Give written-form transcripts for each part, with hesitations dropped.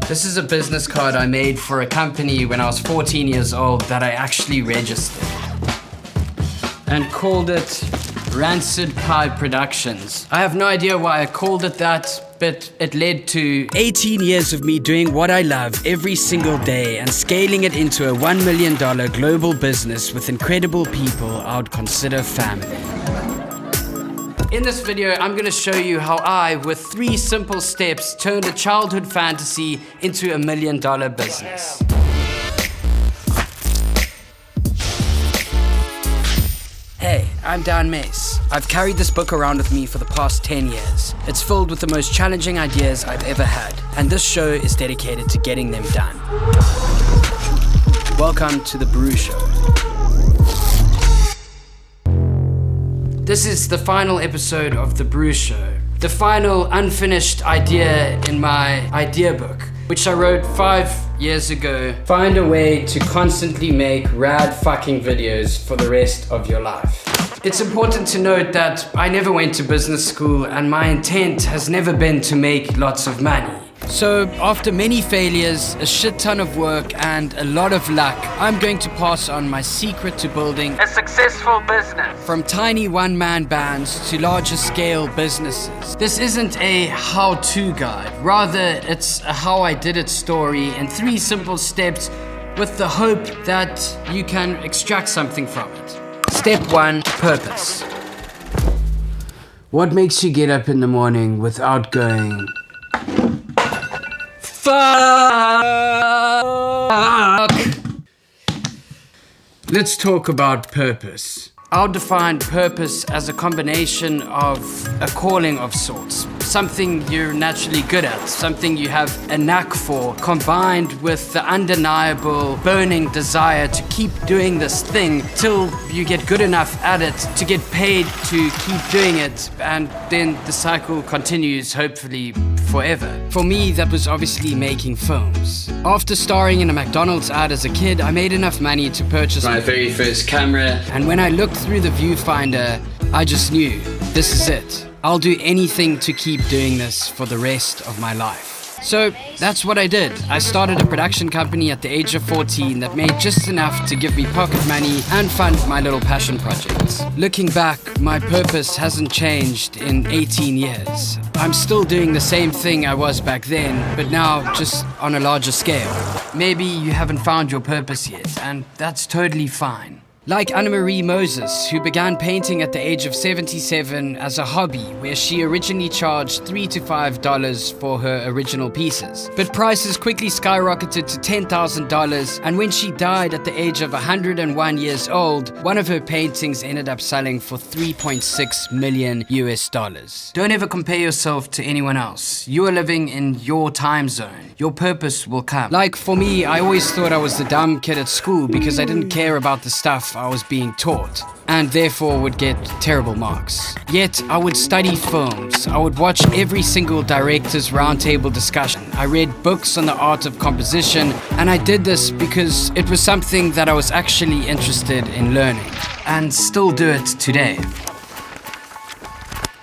This is a business card I made for a company when I was 14 years old that I actually registered and called it Rancid Pie Productions. I have no idea why I called it that, but it led to 18 years of me doing what I love every single day and scaling it into a $1 million global business with incredible people I would consider family. In this video, I'm gonna show you how I, with 3 simple steps, turned a childhood fantasy into $1 million business. Hey, I'm Dan Mace. I've carried this book around with me for the past 10 years. It's filled with the most challenging ideas I've ever had, and this show is dedicated to getting them done. Welcome to the BRU Show. This is the final episode of the BRU Show. The final unfinished idea in my idea book, which I wrote 5 years ago. Find a way to constantly make rad fucking videos for the rest of your life. It's important to note that I never went to business school and my intent has never been to make lots of money. So after many failures, a shit ton of work and a lot of luck, I'm going to pass on my secret to building a successful business. From tiny one-man bands to larger scale businesses. This isn't a how-to guide, rather it's a how I did it story in 3 simple steps with the hope that you can extract something from it. Step 1, purpose. What makes you get up in the morning without going, fuck? Let's talk about purpose. I'll define purpose as a combination of a calling of sorts. Something you're naturally good at, something you have a knack for, combined with the undeniable burning desire to keep doing this thing till you get good enough at it to get paid to keep doing it, and then the cycle continues, hopefully forever. For me, that was obviously making films. After starring in a McDonald's ad as a kid, I made enough money to purchase my very first camera, and when I looked through the viewfinder, I just knew, this is it. I'll do anything to keep doing this for the rest of my life. So that's what I did. I started a production company at the age of 14 that made just enough to give me pocket money and fund my little passion projects. Looking back, my purpose hasn't changed in 18 years. I'm still doing the same thing I was back then, but now just on a larger scale. Maybe you haven't found your purpose yet, and that's totally fine. Like Anna-Marie Moses, who began painting at the age of 77 as a hobby, where she originally charged $3 to $5 for her original pieces. But prices quickly skyrocketed to $10,000, and when she died at the age of 101 years old, one of her paintings ended up selling for $3.6 million US. Don't ever compare yourself to anyone else. You are living in your time zone. Your purpose will come. Like for me, I always thought I was the dumb kid at school because I didn't care about the stuff I was being taught, and therefore would get terrible marks. Yet I would study films, I would watch every single director's roundtable discussion, I read books on the art of composition, and I did this because it was something that I was actually interested in learning, and still do it today.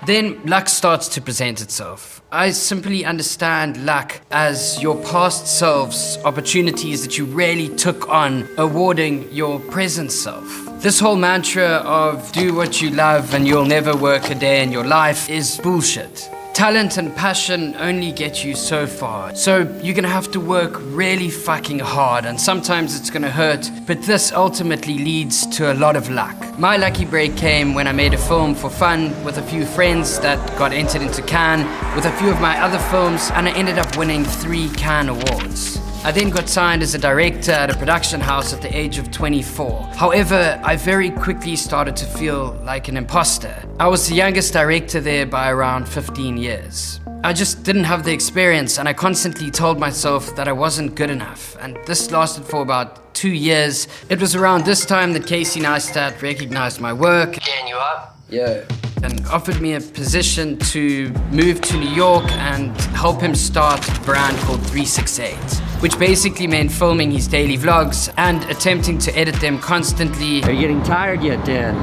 Then luck starts to present itself. I simply understand luck as your past selves, opportunities that you really took on, awarding your present self. This whole mantra of do what you love and you'll never work a day in your life is bullshit. Talent and passion only get you so far. So you're gonna have to work really fucking hard, and sometimes it's gonna hurt, but this ultimately leads to a lot of luck. My lucky break came when I made a film for fun with a few friends that got entered into Cannes with a few of my other films, and I ended up winning 3 Cannes awards. I then got signed as a director at a production house at the age of 24. However, I very quickly started to feel like an imposter. I was the youngest director there by around 15 years. I just didn't have the experience, and I constantly told myself that I wasn't good enough, and this lasted for about 2 years. It was around this time that Casey Neistat recognized my work. Dan, you up? Yeah. And offered me a position to move to New York and help him start a brand called 368, which basically meant filming his daily vlogs and attempting to edit them constantly. Are you getting tired yet, Dan?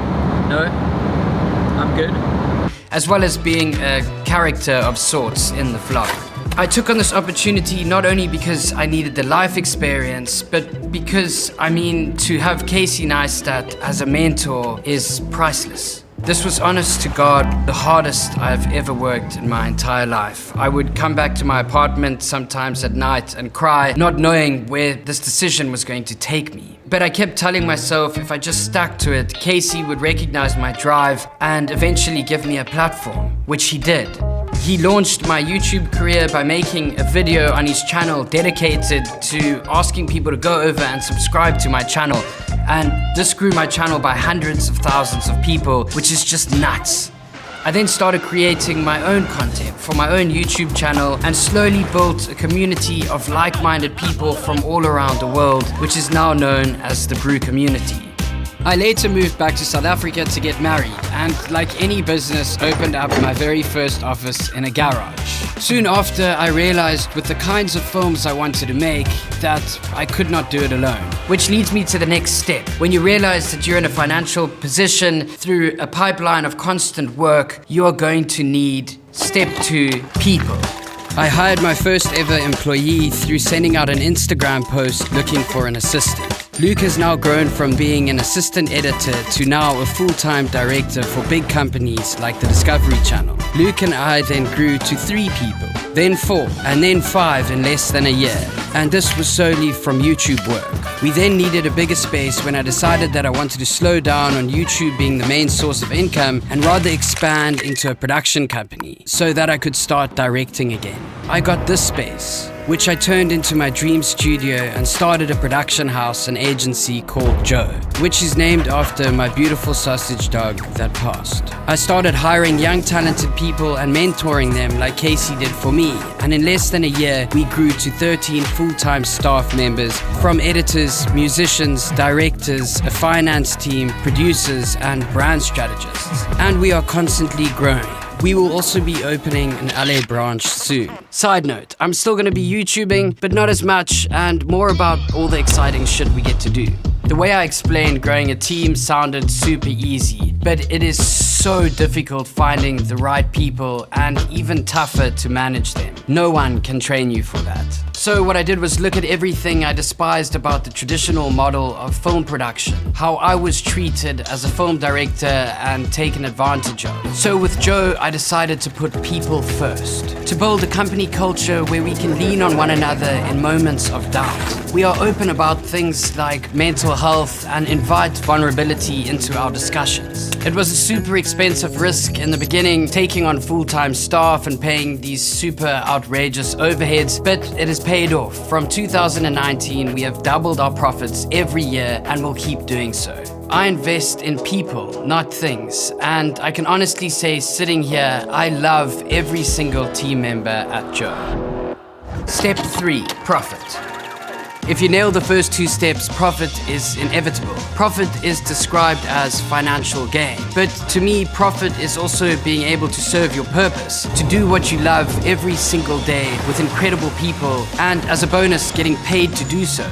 No, I'm good. As well as being a character of sorts in the vlog. I took on this opportunity not only because I needed the life experience, but because, to have Casey Neistat as a mentor is priceless. This was, honest to God, the hardest I've ever worked in my entire life. I would come back to my apartment sometimes at night and cry, not knowing where this decision was going to take me. But I kept telling myself if I just stuck to it, Casey would recognize my drive and eventually give me a platform, which he did. He launched my YouTube career by making a video on his channel dedicated to asking people to go over and subscribe to my channel. And this grew my channel by hundreds of thousands of people, which is just nuts. I then started creating my own content for my own YouTube channel and slowly built a community of like-minded people from all around the world, which is now known as the BRU community. I later moved back to South Africa to get married and, like any business, opened up my very first office in a garage. Soon after, I realized with the kinds of films I wanted to make that I could not do it alone. Which leads me to the next step. When you realize that you're in a financial position through a pipeline of constant work, you are going to need step 2, people. I hired my first ever employee through sending out an Instagram post looking for an assistant. Luke has now grown from being an assistant editor to now a full-time director for big companies like the Discovery Channel. Luke and I then grew to 3 people, then 4, and then 5 in less than a year. And this was solely from YouTube work. We then needed a bigger space when I decided that I wanted to slow down on YouTube being the main source of income and rather expand into a production company so that I could start directing again. I got this space, which I turned into my dream studio and started a production house and agency called Joe, which is named after my beautiful sausage dog that passed. I started hiring young talented people and mentoring them like Casey did for me, and in less than a year we grew to 13 full-time staff members from editors, musicians, directors, a finance team, producers and brand strategists. And we are constantly growing. We will also be opening an LA branch soon. Side note, I'm still going to be YouTubing, but not as much, and more about all the exciting shit we get to do. The way I explained growing a team sounded super easy, but it is so difficult finding the right people and even tougher to manage them. No one can train you for that. So what I did was look at everything I despised about the traditional model of film production, how I was treated as a film director and taken advantage of. So with Joe, I decided to put people first, to build a company culture where we can lean on one another in moments of doubt. We are open about things like mental health and invite vulnerability into our discussions. It was a super expensive risk in the beginning, taking on full-time staff and paying these super outrageous overheads, but it has paid off. From 2019, we have doubled our profits every year and will keep doing so. I invest in people, not things, and I can honestly say sitting here, I love every single team member at Joe. Step 3, profit. If you nail the first 2 steps, profit is inevitable. Profit is described as financial gain. But to me, profit is also being able to serve your purpose, to do what you love every single day with incredible people, and as a bonus, getting paid to do so.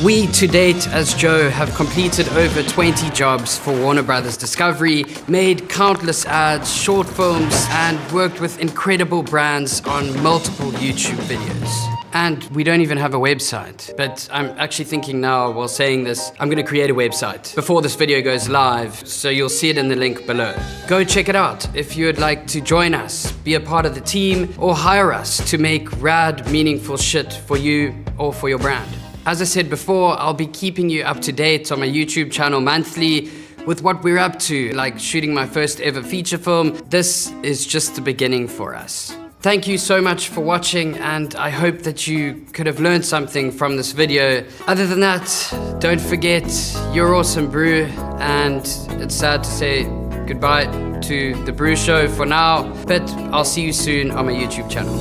We, to date, as Joe, have completed over 20 jobs for Warner Brothers Discovery, made countless ads, short films, and worked with incredible brands on multiple YouTube videos. And we don't even have a website. But I'm actually thinking now, while saying this, I'm gonna create a website before this video goes live, so you'll see it in the link below. Go check it out if you would like to join us, be a part of the team, or hire us to make rad, meaningful shit for you or for your brand. As I said before, I'll be keeping you up to date on my YouTube channel monthly with what we're up to, like shooting my first ever feature film. This is just the beginning for us. Thank you so much for watching, and I hope that you could have learned something from this video. Other than that, don't forget, you're awesome, BRU, and it's sad to say goodbye to the BRU Show for now, but I'll see you soon on my YouTube channel.